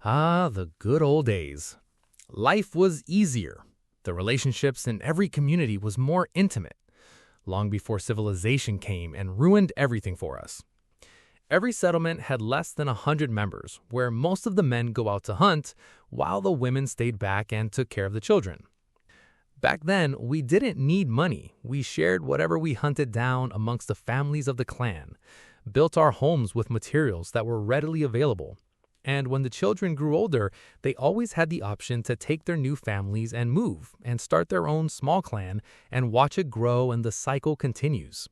Ah, the good old days. Life was easier. The relationships in every community was more intimate, long before civilization came and ruined everything for us. Every settlement had less than 100 members, where most of the men go out to hunt, while the women stayed back and took care of the children. Back then, we didn't need money. We shared whatever we hunted down amongst the families of the clan, built our homes with materials that were readily available. And when the children grew older, they always had the option to take their new families and move and start their own small clan and watch it grow, and the cycle continues.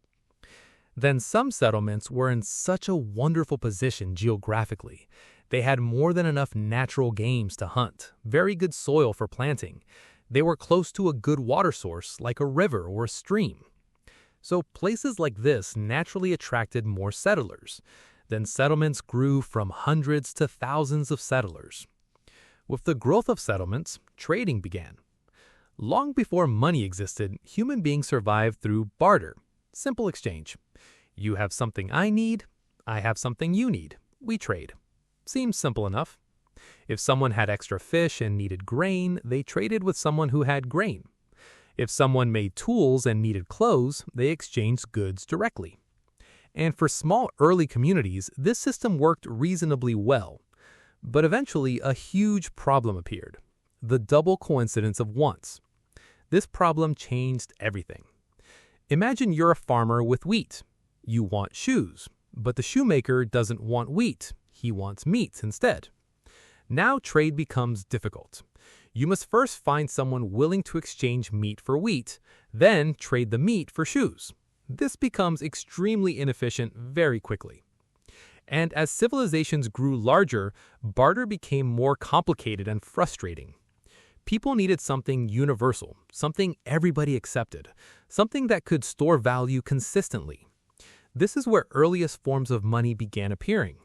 Then some settlements were in such a wonderful position geographically. They had more than enough natural games to hunt, very good soil for planting. They were close to a good water source like a river or a stream. So places like this naturally attracted more settlers. Then settlements grew from hundreds to thousands of settlers. With the growth of settlements, trading began. Long before money existed, human beings survived through barter, simple exchange. You have something I need, I have something you need. We trade. Seems simple enough. If someone had extra fish and needed grain, they traded with someone who had grain. If someone made tools and needed clothes, they exchanged goods directly. And for small early communities, this system worked reasonably well. But eventually, a huge problem appeared: the double coincidence of wants. This problem changed everything. Imagine you're a farmer with wheat. You want shoes, but the shoemaker doesn't want wheat. He wants meat instead. Now trade becomes difficult. You must first find someone willing to exchange meat for wheat, then trade the meat for shoes. This becomes extremely inefficient very quickly. And as civilizations grew larger, barter became more complicated and frustrating. People needed something universal, something everybody accepted, something that could store value consistently. This is where earliest forms of money began appearing.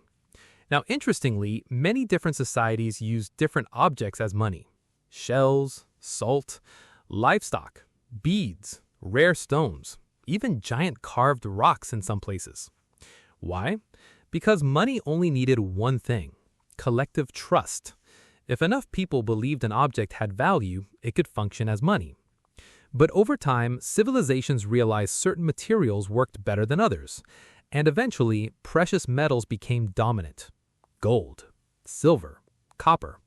Now, interestingly, many different societies used different objects as money: shells, salt, livestock, beads, rare stones, even giant carved rocks in some places. Why? Because money only needed one thing: collective trust. If enough people believed an object had value, it could function as money. But over time, civilizations realized certain materials worked better than others, and eventually, precious metals became dominant: gold, silver, copper.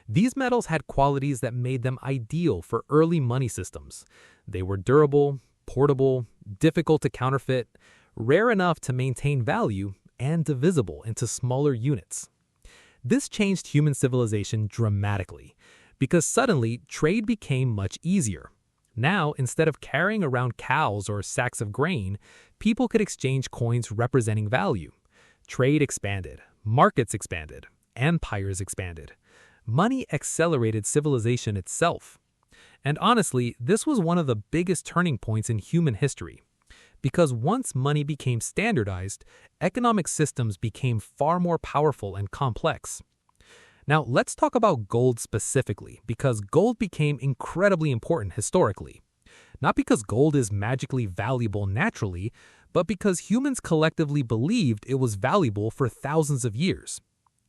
These metals had qualities that made them ideal for early money systems. They were durable, portable, difficult to counterfeit, rare enough to maintain value, and divisible into smaller units. This changed human civilization dramatically, because suddenly trade became much easier. Now, instead of carrying around cows or sacks of grain, people could exchange coins representing value. Trade expanded, markets expanded, empires expanded. Money accelerated civilization itself. And honestly, this was one of the biggest turning points in human history. Because once money became standardized, economic systems became far more powerful and complex. Now, let's talk about gold specifically, because gold became incredibly important historically. Not because gold is magically valuable naturally, but because humans collectively believed it was valuable for thousands of years.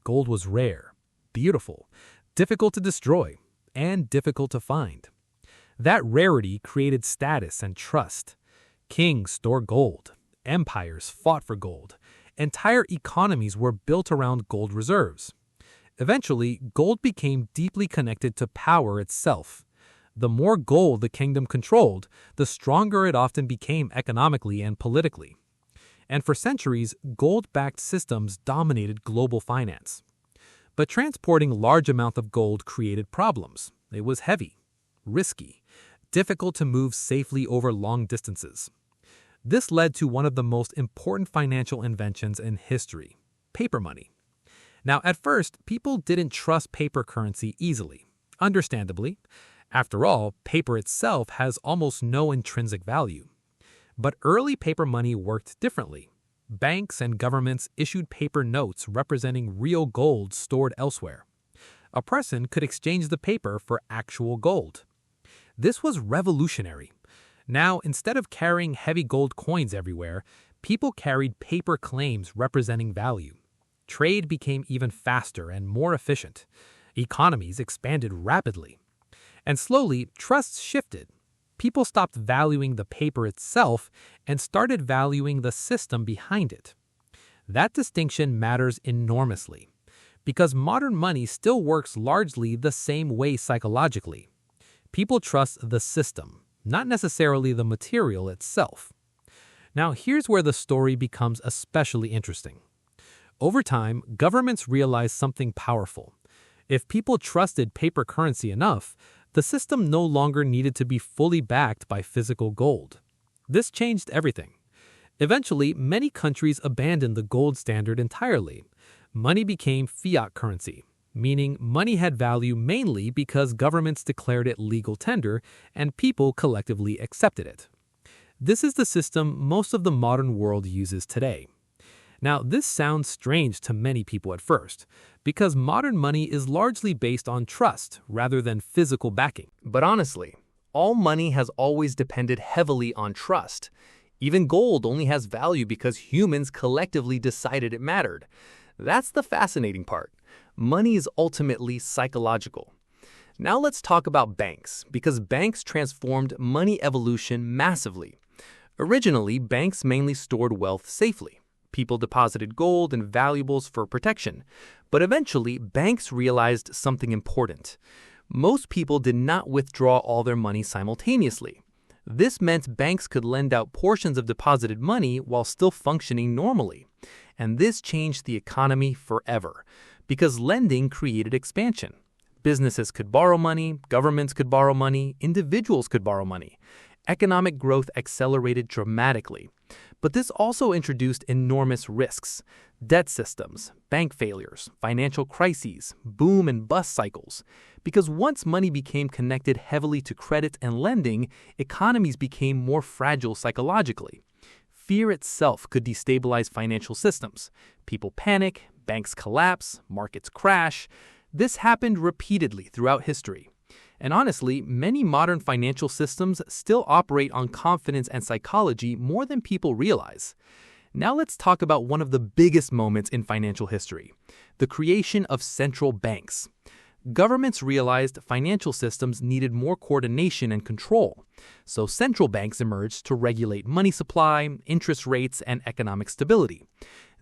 Gold was rare, beautiful, difficult to destroy, and difficult to find. That rarity created status and trust. Kings stored gold. Empires fought for gold. Entire economies were built around gold reserves. Eventually, gold became deeply connected to power itself. The more gold the kingdom controlled, the stronger it often became economically and politically. And for centuries, gold-backed systems dominated global finance. But transporting large amounts of gold created problems. It was heavy, risky, difficult to move safely over long distances. This led to one of the most important financial inventions in history: paper money. Now, at first, people didn't trust paper currency easily. Understandably. After all, paper itself has almost no intrinsic value. But early paper money worked differently. Banks and governments issued paper notes representing real gold stored elsewhere. A person could exchange the paper for actual gold. This was revolutionary. Now, instead of carrying heavy gold coins everywhere, people carried paper claims representing value. Trade became even faster and more efficient. Economies expanded rapidly. And slowly, trusts shifted. People stopped valuing the paper itself and started valuing the system behind it. That distinction matters enormously, because modern money still works largely the same way psychologically. People trust the system, not necessarily the material itself. Now, here's where the story becomes especially interesting. Over time, governments realized something powerful. If people trusted paper currency enough, the system no longer needed to be fully backed by physical gold. This changed everything. Eventually, many countries abandoned the gold standard entirely. Money became fiat currency, meaning money had value mainly because governments declared it legal tender and people collectively accepted it. This is the system most of the modern world uses today. Now, this sounds strange to many people at first, because modern money is largely based on trust rather than physical backing. But honestly, all money has always depended heavily on trust. Even gold only has value because humans collectively decided it mattered. That's the fascinating part. Money is ultimately psychological. Now let's talk about banks, because banks transformed money evolution massively. Originally, banks mainly stored wealth safely. People deposited gold and valuables for protection. But eventually, banks realized something important. Most people did not withdraw all their money simultaneously. This meant banks could lend out portions of deposited money while still functioning normally. And this changed the economy forever, because lending created expansion. Businesses could borrow money, governments could borrow money, individuals could borrow money. Economic growth accelerated dramatically. But this also introduced enormous risks: debt systems, bank failures, financial crises, boom and bust cycles. Because once money became connected heavily to credit and lending, economies became more fragile psychologically. Fear itself could destabilize financial systems. People panic, banks collapse, markets crash. This happened repeatedly throughout history. And honestly, many modern financial systems still operate on confidence and psychology more than people realize. Now let's talk about one of the biggest moments in financial history: the creation of central banks. Governments realized financial systems needed more coordination and control, so central banks emerged to regulate money supply, interest rates, and economic stability.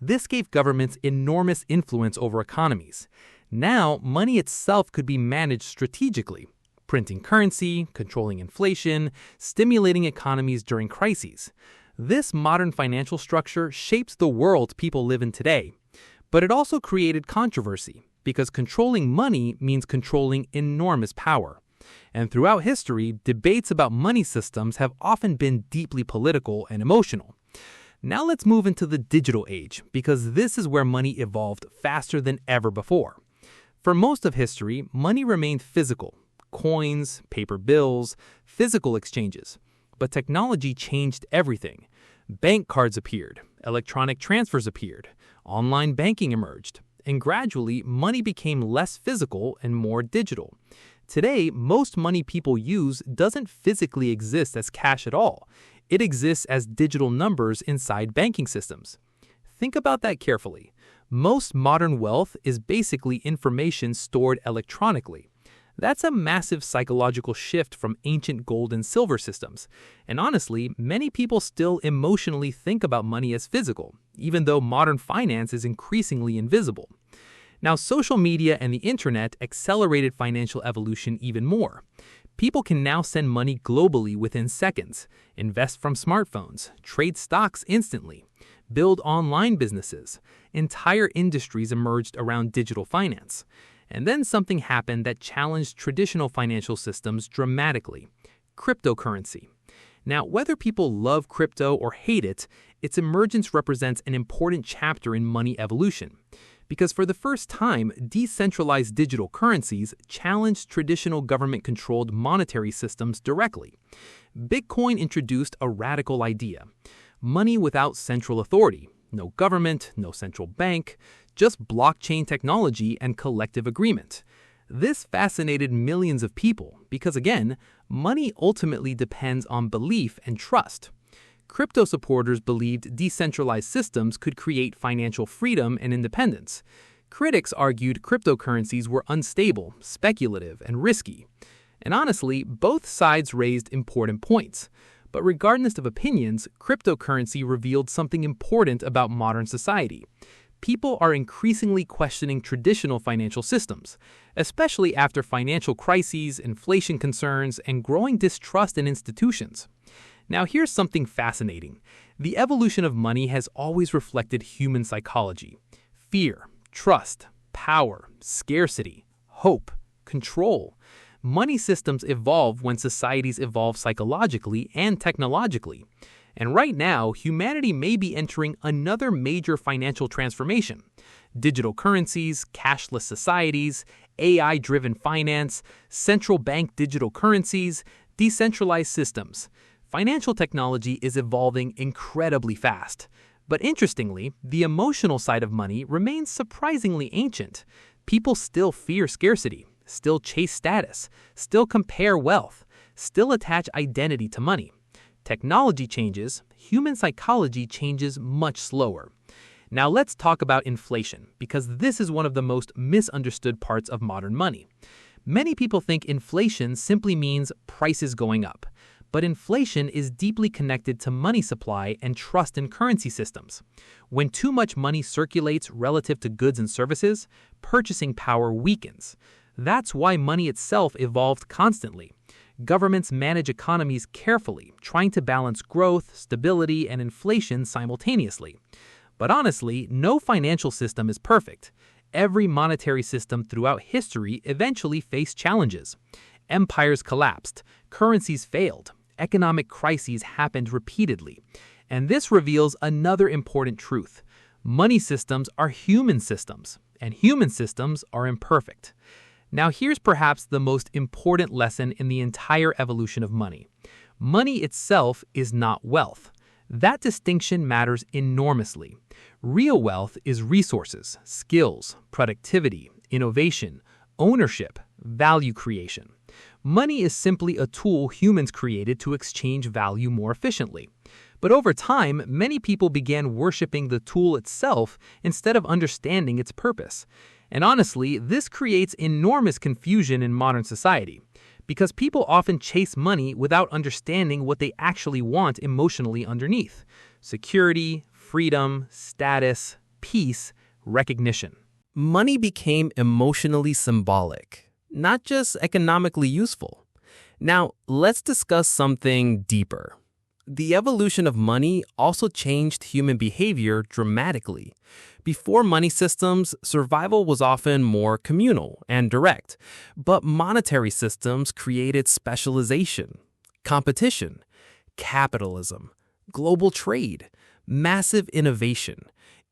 This gave governments enormous influence over economies. Now, money itself could be managed strategically, printing currency, controlling inflation, stimulating economies during crises. This modern financial structure shapes the world people live in today. But it also created controversy, because controlling money means controlling enormous power. And throughout history, debates about money systems have often been deeply political and emotional. Now let's move into the digital age, because this is where money evolved faster than ever before. For most of history, money remained physical: coins, paper bills, physical exchanges. But technology changed everything. Bank cards appeared, electronic transfers appeared, online banking emerged, and gradually money became less physical and more digital. Today, most money people use doesn't physically exist as cash at all. It exists as digital numbers inside banking systems. Think about that carefully. Most modern wealth is basically information stored electronically. That's a massive psychological shift from ancient gold and silver systems. And honestly, many people still emotionally think about money as physical, even though modern finance is increasingly invisible. Now, social media and the internet accelerated financial evolution even more. People can now send money globally within seconds, invest from smartphones, trade stocks instantly, build online businesses. Entire industries emerged around digital finance. And then something happened that challenged traditional financial systems dramatically: cryptocurrency. Now, whether people love crypto or hate it, its emergence represents an important chapter in money evolution. Because for the first time, decentralized digital currencies challenged traditional government-controlled monetary systems directly. Bitcoin introduced a radical idea: money without central authority. No government, no central bank, just blockchain technology and collective agreement. This fascinated millions of people because, again, money ultimately depends on belief and trust. Crypto supporters believed decentralized systems could create financial freedom and independence. Critics argued cryptocurrencies were unstable, speculative, and risky. And honestly, both sides raised important points. But regardless of opinions, cryptocurrency revealed something important about modern society. People are increasingly questioning traditional financial systems, especially after financial crises, inflation concerns, and growing distrust in institutions. Now, here's something fascinating. The evolution of money has always reflected human psychology: fear, trust, power, scarcity, hope, control. Money systems evolve when societies evolve psychologically and technologically. And right now, humanity may be entering another major financial transformation. Digital currencies, cashless societies, AI-driven finance, central bank digital currencies, decentralized systems. Financial technology is evolving incredibly fast. But interestingly, the emotional side of money remains surprisingly ancient. People still fear scarcity, still chase status, still compare wealth, still attach identity to money. Technology changes, human psychology changes much slower. Now let's talk about inflation, because this is one of the most misunderstood parts of modern money. Many people think inflation simply means prices going up. But inflation is deeply connected to money supply and trust in currency systems. When too much money circulates relative to goods and services, purchasing power weakens. That's why money itself evolved constantly. Governments manage economies carefully, trying to balance growth, stability, and inflation simultaneously. But honestly, no financial system is perfect. Every monetary system throughout history eventually faced challenges. Empires collapsed, currencies failed, economic crises happened repeatedly. And this reveals another important truth. Money systems are human systems, and human systems are imperfect. Now here's perhaps the most important lesson in the entire evolution of money. Money itself is not wealth. That distinction matters enormously. Real wealth is resources, skills, productivity, innovation, ownership, value creation. Money is simply a tool humans created to exchange value more efficiently. But over time, many people began worshiping the tool itself instead of understanding its purpose. And honestly, this creates enormous confusion in modern society, because people often chase money without understanding what they actually want emotionally underneath: security, freedom, status, peace, recognition. Money became emotionally symbolic, not just economically useful. Now, let's discuss something deeper. The evolution of money also changed human behavior dramatically. Before money systems, survival was often more communal and direct, but monetary systems created specialization, competition, capitalism, global trade, massive innovation,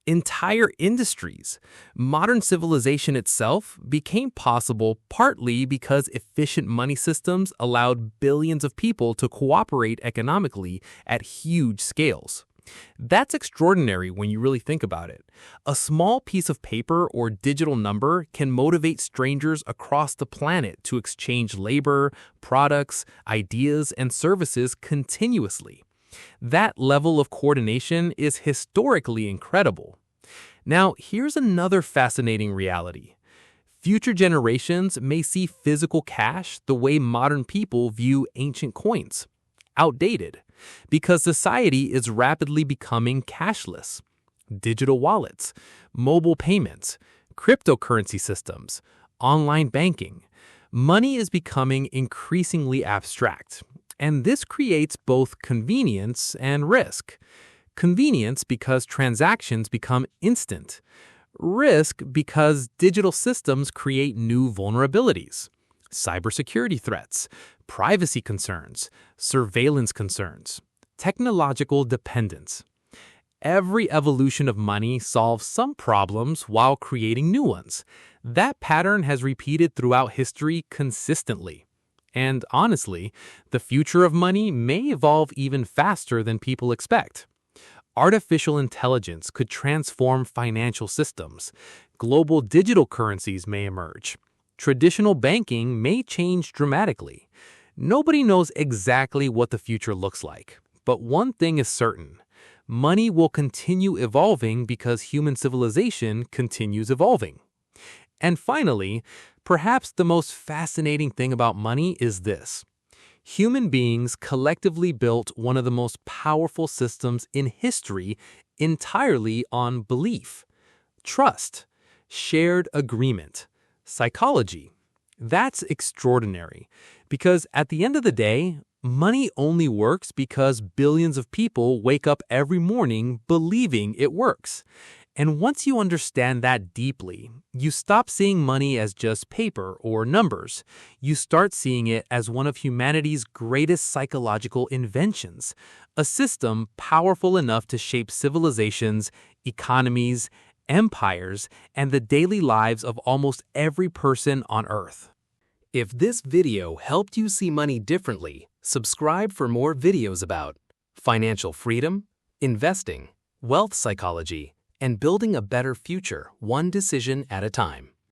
entire industries. Modern civilization itself became possible partly because efficient money systems allowed billions of people to cooperate economically at huge scales. That's extraordinary when you really think about it. A small piece of paper or digital number can motivate strangers across the planet to exchange labor, products, ideas, and services continuously. That level of coordination is historically incredible. Now, here's another fascinating reality. Future generations may see physical cash the way modern people view ancient coins: outdated, because society is rapidly becoming cashless. Digital wallets, mobile payments, cryptocurrency systems, online banking. Money is becoming increasingly abstract, and this creates both convenience and risk. Convenience because transactions become instant. Risk because digital systems create new vulnerabilities: cybersecurity threats, privacy concerns, surveillance concerns, technological dependence. Every evolution of money solves some problems while creating new ones. That pattern has repeated throughout history consistently. And honestly, the future of money may evolve even faster than people expect. Artificial intelligence could transform financial systems. Global digital currencies may emerge. Traditional banking may change dramatically. Nobody knows exactly what the future looks like, But one thing is certain. Money will continue evolving because human civilization continues evolving. And finally, perhaps the most fascinating thing about money is this. Human beings collectively built one of the most powerful systems in history entirely on belief, trust, shared agreement, psychology. That's extraordinary because at the end of the day, money only works because billions of people wake up every morning believing it works. And once you understand that deeply, you stop seeing money as just paper or numbers. You start seeing it as one of humanity's greatest psychological inventions, a system powerful enough to shape civilizations, economies, empires, and the daily lives of almost every person on Earth. If this video helped you see money differently, subscribe for more videos about financial freedom, investing, wealth psychology, and building a better future one decision at a time.